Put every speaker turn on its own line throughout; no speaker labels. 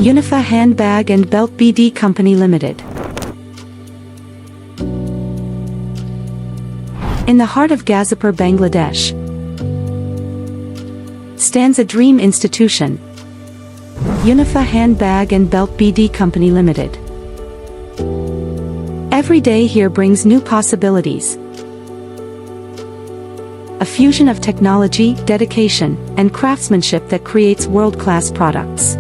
Unifa Handbag and Belt BD Company Limited. In the heart of Gazipur, Bangladesh, stands a dream institution, Unifa Handbag and Belt BD Company Limited. Every day here brings new possibilities. A fusion of technology, dedication, and craftsmanship that creates world-class products.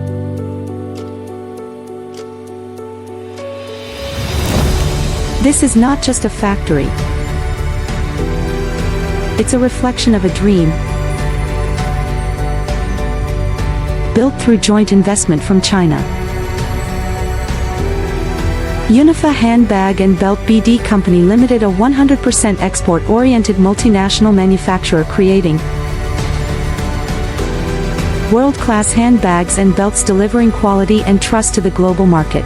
This is not just a factory. It's a reflection of a dream, built through joint investment from China. Unifa Handbag and Belt BD Company Limited, a 100% export-oriented multinational manufacturer creating world-class handbags and belts, delivering quality and trust to the global market.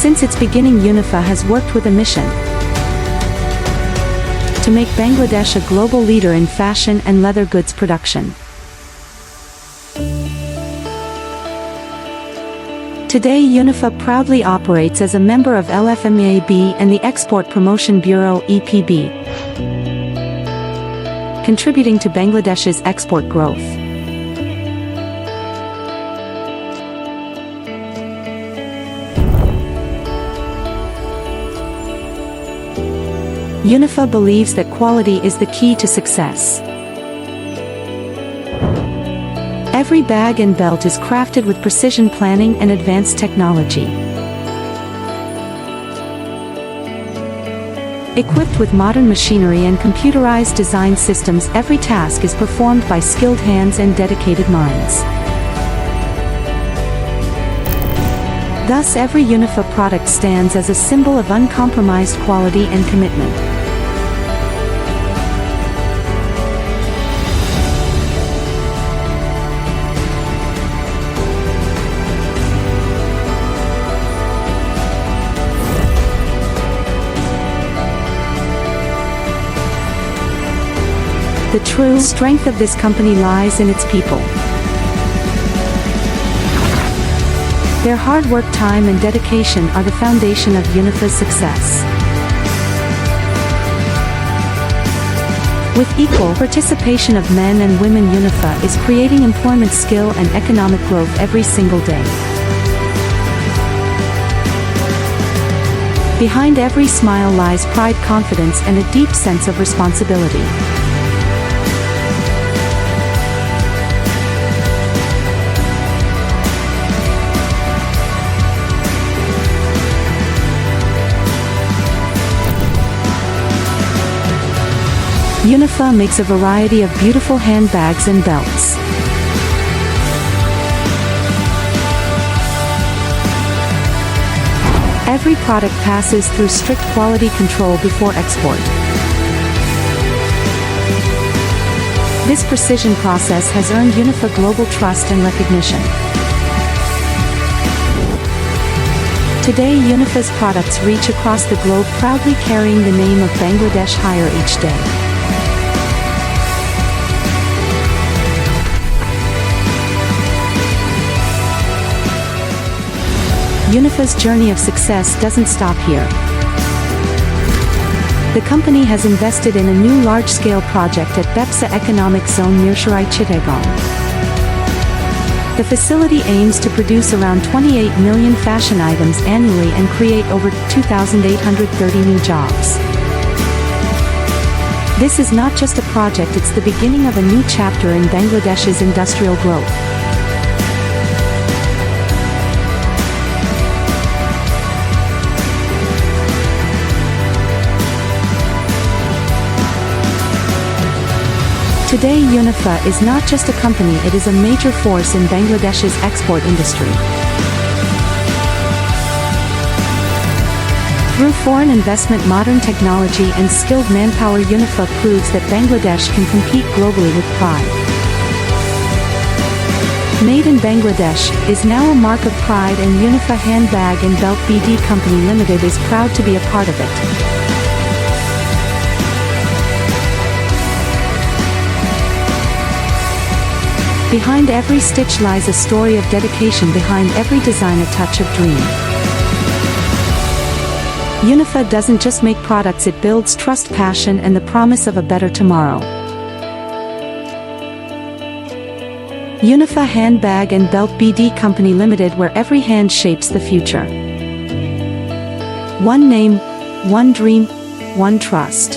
Since its beginning, Unifa has worked with a mission to make Bangladesh a global leader in fashion and leather goods production. Today, Unifa proudly operates as a member of LFMEAB and the Export Promotion Bureau (EPB), contributing to Bangladesh's export growth. Unifa believes that quality is the key to success. Every bag and belt is crafted with precision planning and advanced technology. Equipped with modern machinery and computerized design systems, every task is performed by skilled hands and dedicated minds. Thus, every Unifa product stands as a symbol of uncompromised quality and commitment. The true strength of this company lies in its people. Their hard work, time, and dedication are the foundation of Unifa's success. With equal participation of men and women, Unifa is creating employment, skill, and economic growth every single day. Behind every smile lies pride, confidence, and a deep sense of responsibility. Unifa makes a variety of beautiful handbags and belts. Every product passes through strict quality control before export. This precision process has earned Unifa global trust and recognition. Today, Unifa's products reach across the globe, proudly carrying the name of Bangladesh higher each day. Unifa's journey of success doesn't stop here. The company has invested in a new large-scale project at Bepsa Economic Zone near Shirai Chittagong. The facility aims to produce around 28 million fashion items annually and create over 2,830 new jobs. This is not just a project, it's the beginning of a new chapter in Bangladesh's industrial growth. Today, Unifa is not just a company, it is a major force in Bangladesh's export industry. Through foreign investment, modern technology, and skilled manpower, Unifa proves that Bangladesh can compete globally with pride. Made in Bangladesh is now a mark of pride, and Unifa Handbag and Belt BD Company Limited is proud to be a part of it. Behind every stitch lies a story of dedication, behind every design a touch of dream. Unifa doesn't just make products, it builds trust, passion, and the promise of a better tomorrow. Unifa Handbag and Belt BD Company Limited, where every hand shapes the future. One name, one dream, one trust.